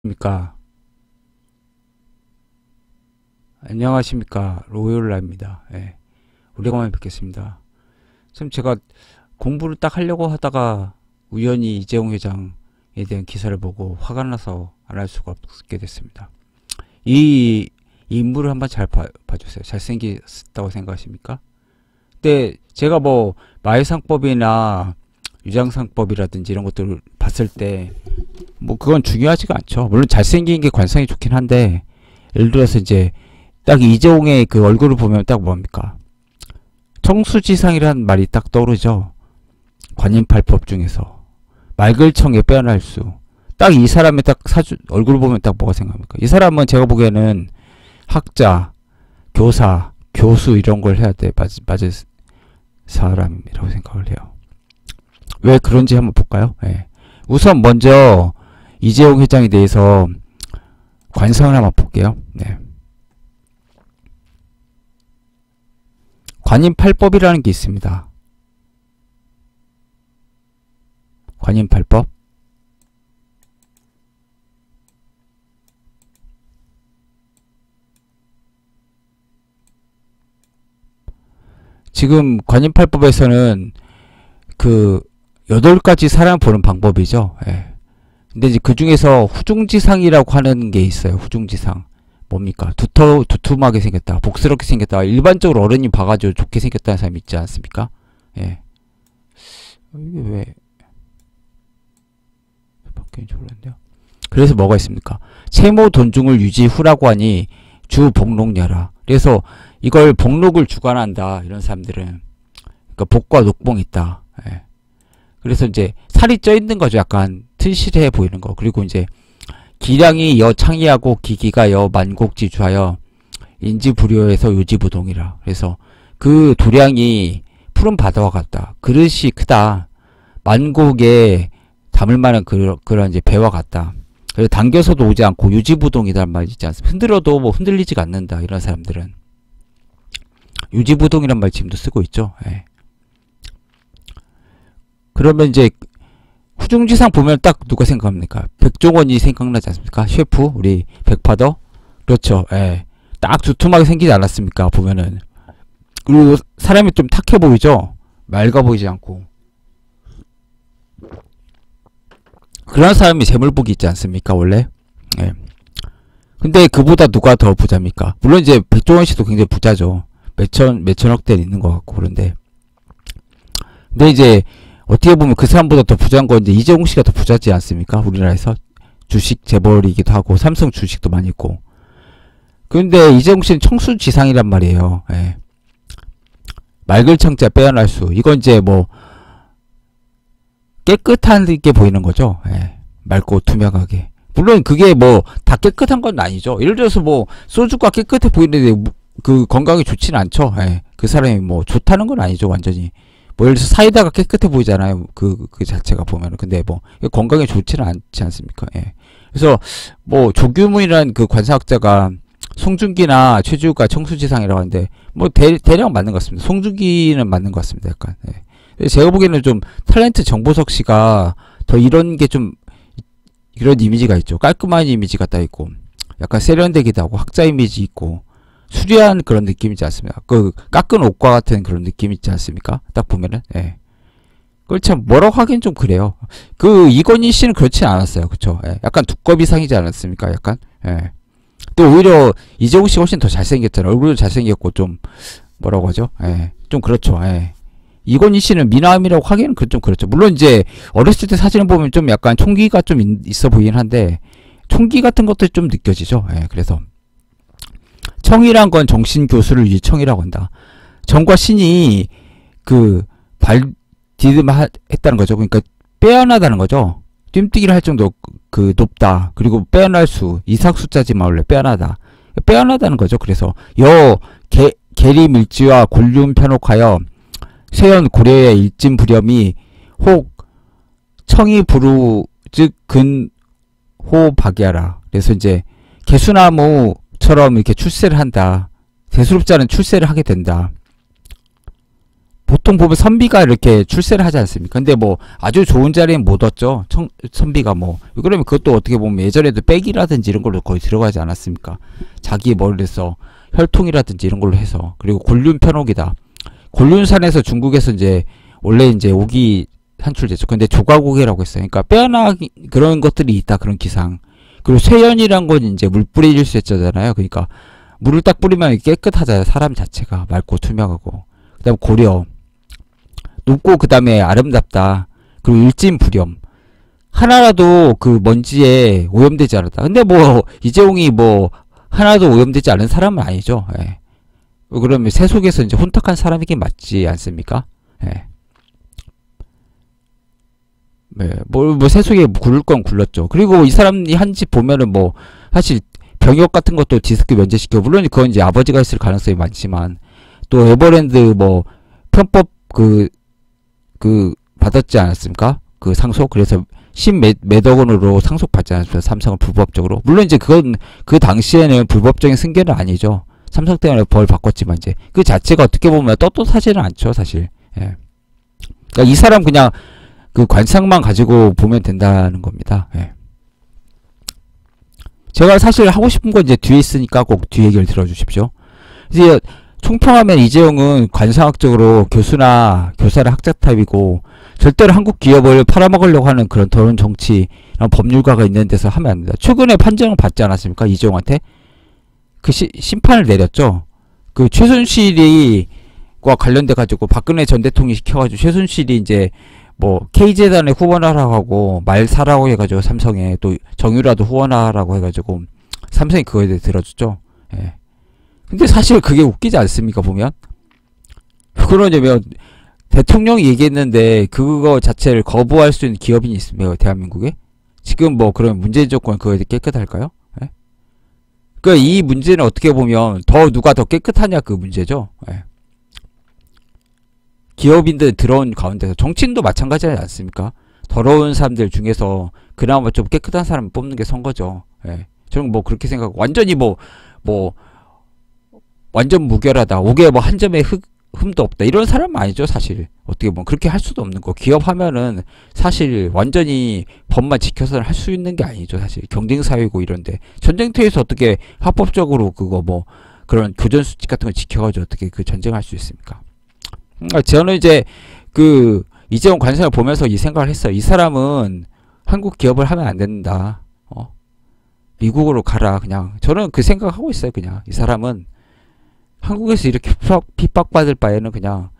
안녕하십니까. 안녕하십니까. 로요라입니다. 예. 오래간만에 뵙겠습니다. 지금 제가 공부를 딱 하려고 하다가 우연히 이재용 회장에 대한 기사를 보고 화가 나서 안 할 수가 없게 됐습니다. 이 인물을 한번 잘 봐주세요. 잘생겼다고 생각하십니까? 근데 제가 뭐 마해상법이나 유장상법이라든지 이런 것들을 봤을 때 뭐 그건 중요하지가 않죠. 물론 잘생긴 게 관상이 좋긴 한데, 예를 들어서 이제 딱 이재용의 그 얼굴을 보면 딱 뭡니까? 청수지상이라는 말이 딱 떠오르죠. 관인팔법 중에서 말글청에 빼어날 수. 딱 이 사람의 딱 얼굴을 보면 딱 뭐가 생각합니까? 이 사람은 제가 보기에는 학자, 교사, 교수 이런 걸 해야 돼. 맞을 사람이라고 생각을 해요. 왜 그런지 한번 볼까요? 네. 우선 먼저 이재용 회장에 대해서 관상을 한번 볼게요. 네. 관인팔법이라는 게 있습니다. 관인팔법. 지금 관인팔법에서는 그 8가지 사람을 보는 방법이죠. 예. 근데 이제 그 중에서 후중지상이라고 하는 게 있어요. 후중지상. 뭡니까? 두툼하게 생겼다. 복스럽게 생겼다. 일반적으로 어른이 봐가지고 좋게 생겼다는 사람이 있지 않습니까? 예. 이게 왜 바뀌는 줄 몰랐네요. 그래서 뭐가 있습니까? 채모 돈중을 유지 후라고 하니 주 복록녀라. 그래서 이걸 복록을 주관한다. 이런 사람들은 그러니까 복과 녹봉이 있다. 예. 그래서 이제 살이 쪄 있는 거죠. 약간 튼실해 보이는 거. 그리고 이제 기량이 여 창의하고 기기가 여 만곡지주하여 인지부려에서 요지부동이라. 그래서 그 도량이 푸른 바다와 같다. 그릇이 크다. 만곡에 담을 만한 그런 이제 배와 같다. 그래서 당겨서도 오지 않고 유지부동이란 말이 있지 않습니까? 흔들어도 뭐 흔들리지가 않는다. 이런 사람들은 유지부동이란 말 지금도 쓰고 있죠. 예. 그러면 이제 후중지상 보면 딱 누가 생각합니까? 백종원이 생각나지 않습니까? 셰프 우리 백파더. 그렇죠. 예. 딱 두툼하게 생기지 않았습니까? 보면은. 그리고 사람이 좀 탁해 보이죠? 맑아 보이지 않고. 그런 사람이 재물복이 있지 않습니까? 원래. 예. 근데 그보다 누가 더 부자입니까? 물론 이제 백종원 씨도 굉장히 부자죠. 몇천억 대 있는 것 같고 그런데. 근데 이제 어떻게 보면 그 사람보다 더 부자인 건 이제 이재용 씨가 더 부자지 않습니까? 우리나라에서 주식 재벌이기도 하고 삼성 주식도 많이 있고. 그런데 이재용 씨는 청수지상이란 말이에요. 예. 말글청자 빼어날 수. 이건 이제 뭐 깨끗하게 보이는 거죠. 예. 맑고 투명하게. 물론 그게 뭐 다 깨끗한 건 아니죠. 예를 들어서 뭐 소주가 깨끗해 보이는데 그 건강에 좋지는 않죠. 예. 그 사람이 뭐 좋다는 건 아니죠. 완전히. 뭐 예를 들어서 사이다가 깨끗해 보이잖아요. 그 자체가 보면은. 근데 뭐 건강에 좋지는 않지 않습니까? 예. 그래서 뭐 조규문이라는 그 관사학자가 송중기나 최주가 청수지상이라고 하는데 뭐 대략 맞는 것 같습니다. 송중기는 맞는 것 같습니다. 약간. 예. 제가 보기에는 좀 탤런트 정보석 씨가 더 이런 게 좀 이런 이미지가 있죠. 깔끔한 이미지가 딱 있고 약간 세련되기도 하고 학자 이미지 있고 수려한 그런 느낌이지 않습니까? 그 깎은 옷과 같은 그런 느낌 있지 않습니까? 딱 보면은. 예. 그걸 참 뭐라고 하긴 좀 그래요. 그 이건희 씨는 그렇지 않았어요. 그쵸? 예. 약간 두꺼비 상이지 않았습니까? 약간. 예. 또 오히려 이재용 씨가 훨씬 더 잘생겼잖아요. 얼굴도 잘생겼고 좀 뭐라고 하죠? 예. 좀 그렇죠. 예. 이건희 씨는 미남이라고 하기에는 좀 그렇죠. 물론 이제 어렸을 때 사진을 보면 좀 약간 총기가 좀 있어 보이긴 한데 총기 같은 것도 좀 느껴지죠. 예. 그래서 청이란 건 정신교수를 위해 청이라고 한다. 정과 신이 그 디듬했다는 거죠. 그러니까 빼어나다는 거죠. 뜀뛰기를 할 정도 그 높다. 그리고 빼어날 수 이삭숫자지만 원래 빼어나다. 빼어나다는 거죠. 그래서 계리밀지와 곤륜 편혹하여 쇠연 고려의 일진불염이 혹 청이 부루 즉 근호 박이하라. 그래서 이제 개수나무처럼 이렇게 출세를 한다. 대수롭자는 출세를 하게 된다. 보통 보면 선비가 이렇게 출세를 하지 않습니까? 근데 뭐 아주 좋은 자리는 못 얻죠. 선비가 뭐 그러면 그것도 어떻게 보면 예전에도 백이라든지 이런 걸로 거의 들어가지 않았습니까? 자기 머리에서 혈통이라든지 이런 걸로 해서. 그리고 곤륜 편옥이다. 곤륜산에서 중국에서 이제 원래 이제 옥이 산출됐죠. 근데 조각옥이라고 했어요. 그러니까 빼어나기 그런 것들이 있다, 그런 기상. 그리고 쇠연이란 건 이제 물 뿌릴 수 있잖아요. 그러니까 물을 딱 뿌리면 깨끗하잖아요. 사람 자체가 맑고 투명하고. 그다음 고려 높고 그다음에 아름답다. 그리고 일진부렴. 하나라도 그 먼지에 오염되지 않았다. 근데 뭐 이재용이 뭐 하나도 오염되지 않은 사람은 아니죠. 예. 그러면 세속에서 이제 혼탁한 사람이긴 맞지 않습니까? 예. 네, 뭐 세속에 굴을 건 굴렀죠. 그리고 이 사람이 한 짓 보면은 뭐 사실 병역 같은 것도 디스크 면제시켜. 물론 그건 이제 아버지가 했을 가능성이 많지만 또 에버랜드 뭐 편법 받았지 않았습니까? 그 상속. 그래서 10몇 억 원으로 상속받지 않았습니까? 삼성은 불법적으로. 물론 이제 그건 그 당시에는 불법적인 승계는 아니죠. 삼성 때문에 벌 받았지만 이제 그 자체가 어떻게 보면 떳떳하지는 않죠, 사실. 예. 그러니까 이 사람 그냥 그 관상만 가지고 보면 된다는 겁니다. 예. 제가 사실 하고 싶은 건 이제 뒤에 있으니까 꼭 뒤 얘기를 들어주십시오. 이제 총평하면 이재용은 관상학적으로 교수나 교사를 학자 타입이고 절대로 한국 기업을 팔아먹으려고 하는 그런 더러운 정치랑 법률가가 있는 데서 하면 안 된다. 최근에 판정을 받지 않았습니까? 이재용한테 그 심판을 내렸죠. 그 최순실이과 관련돼 가지고 박근혜 전 대통령이 시켜가지고 최순실이 이제 뭐 K재단에 후원하라고 하고 말 사라고 해가지고 삼성에 또 정유라도 후원하라고 해가지고 삼성이 그거에 대해 들어줬죠. 예. 근데 사실 그게 웃기지 않습니까, 보면? 그러냐면 대통령이 얘기했는데 그거 자체를 거부할 수 있는 기업인이 있습니까, 대한민국에? 지금 뭐 그런 문재인 정권 그거에 대해 깨끗할까요? 예? 그러니까 이 문제는 어떻게 보면 누가 더 깨끗하냐 그 문제죠. 예. 기업인들 들어온 가운데서 정치인도 마찬가지지 않습니까? 더러운 사람들 중에서 그나마 좀 깨끗한 사람을 뽑는 게 선거죠. 예. 저는 뭐 그렇게 생각하고 완전히 완전 무결하다. 옥에 뭐 한 점의 흠도 없다. 이런 사람은 아니죠, 사실. 어떻게 보면 그렇게 할 수도 없는 거. 기업하면은 사실 완전히 법만 지켜서는 할 수 있는 게 아니죠, 사실. 경쟁 사회고 이런데 전쟁터에서 어떻게 합법적으로 그거 뭐 그런 교전 수칙 같은 거 지켜가지고 어떻게 그 전쟁할 수 있습니까? 저는 이제 그 이재용 관상을 보면서 이 생각을 했어요. 이 사람은 한국 기업을 하면 안 된다. 미국으로 가라. 그냥 저는 그 생각하고 있어요. 그냥 이 사람은 한국에서 이렇게 핍박받을 바에는 그냥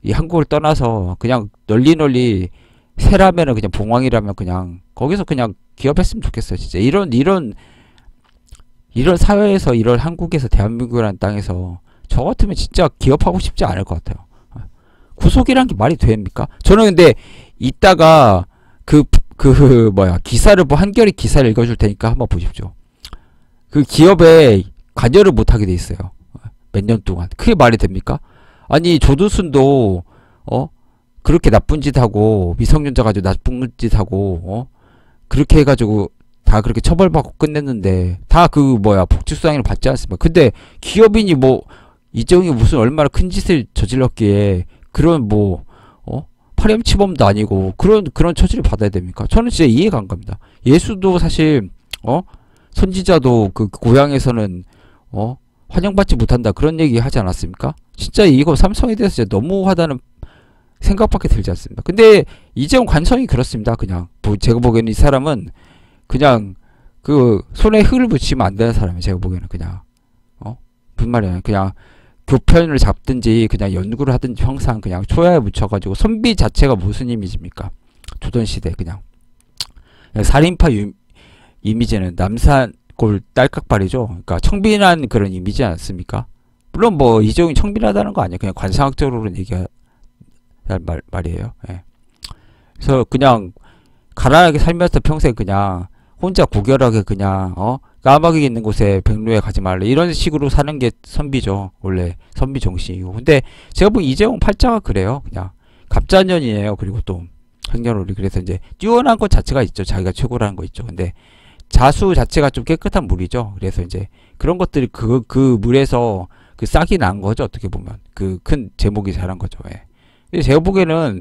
이 한국을 떠나서 그냥 널리 새라면은 그냥 봉황이라면 그냥 거기서 그냥 기업했으면 좋겠어요. 진짜 이런 사회에서 이런 한국에서 대한민국이라는 땅에서 저 같으면 진짜 기업하고 싶지 않을 것 같아요. 구속이란 게 말이 됩니까? 저는 근데 이따가 기사를 한겨레 기사를 읽어줄 테니까 한번 보십시오. 그 기업에 관여를 못하게 돼 있어요. 몇 년 동안. 그게 말이 됩니까? 아니 조두순도 그렇게 나쁜 짓 하고 미성년자 가지고 나쁜 짓 하고 그렇게 해가지고 다 그렇게 처벌받고 끝냈는데 다 복지수당을 받지 않습니까? 근데 기업인이 이재용이 무슨 얼마나 큰 짓을 저질렀기에 그런 파렴치범도 아니고 그런 처지를 받아야 됩니까? 저는 진짜 이해가 안 갑니다. 예수도 사실 선지자도 그 고향에서는 환영받지 못한다 그런 얘기 하지 않았습니까? 진짜 이거 삼성에 대해서 진짜 너무하다는 생각밖에 들지 않습니다. 근데 이재용 관성이 그렇습니다. 그냥 제가 보기에는 이 사람은 그냥 그 손에 흙을 묻히면 안 되는 사람이에요. 제가 보기에는 그냥 무슨 말이야, 그냥 교편을 잡든지 그냥 연구를 하든지 항상 그냥 초야에 묻혀가지고 선비 자체가 무슨 이미지입니까? 조선시대 그냥 살인파 이미지는 남산골 딸깍발이죠. 그러니까 청빈한 그런 이미지 않습니까? 물론 이재용이 청빈하다는 거 아니에요. 그냥 관상학적으로는 얘기할 말이에요. 예. 그래서 그냥 가난하게 살면서 평생 그냥 혼자 고결하게 그냥 까마귀 있는 곳에 백로에 가지 말래 이런 식으로 사는 게 선비죠. 원래 선비 정신이고. 근데 제가 보기엔 이재용 팔자가 그래요. 그냥 갑자년이에요. 그리고 또 행렬오리. 그래서 이제 뛰어난 것 자체가 있죠. 자기가 최고라는 거 있죠. 근데 자수 자체가 좀 깨끗한 물이죠. 그래서 이제 그런 것들이 그 물에서 그 싹이 난 거죠. 어떻게 보면 그 큰 제목이 잘한 거죠. 예. 근데 제가 보기에는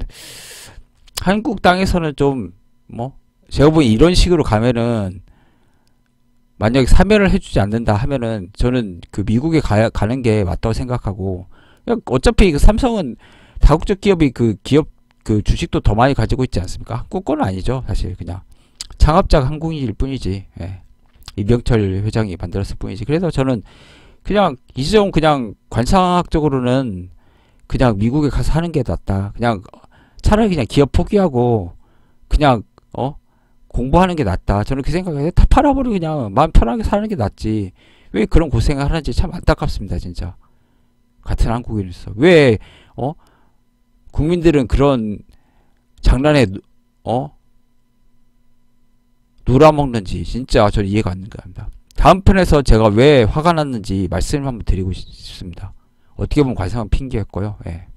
한국 땅에서는 좀 뭐 제가 보기 이런 식으로 가면은 만약에 사면을 해주지 않는다 하면은 저는 그 미국에 가는 게 맞다고 생각하고 그냥 어차피 그 삼성은 다국적 기업이 그 기업 그 주식도 더 많이 가지고 있지 않습니까? 한국 거는 아니죠. 사실 그냥 창업자가 한국인일 뿐이지. 예. 이병철 회장이 만들었을 뿐이지. 그래서 저는 그냥 이재용 그냥 관상학적으로는 그냥 미국에 가서 하는 게 낫다. 그냥 차라리 그냥 기업 포기하고 그냥 공부하는 게 낫다. 저는 그 생각에 다 팔아버리고 그냥 마음 편하게 사는 게 낫지. 왜 그런 고생을 하는지 참 안타깝습니다. 진짜. 같은 한국인으로서 왜 국민들은 그런 장난에 놀아먹는지 진짜 저는 이해가 안 갑니다. 다음 편에서 제가 왜 화가 났는지 말씀을 한번 드리고 싶습니다. 어떻게 보면 관상은 핑계였고요. 예.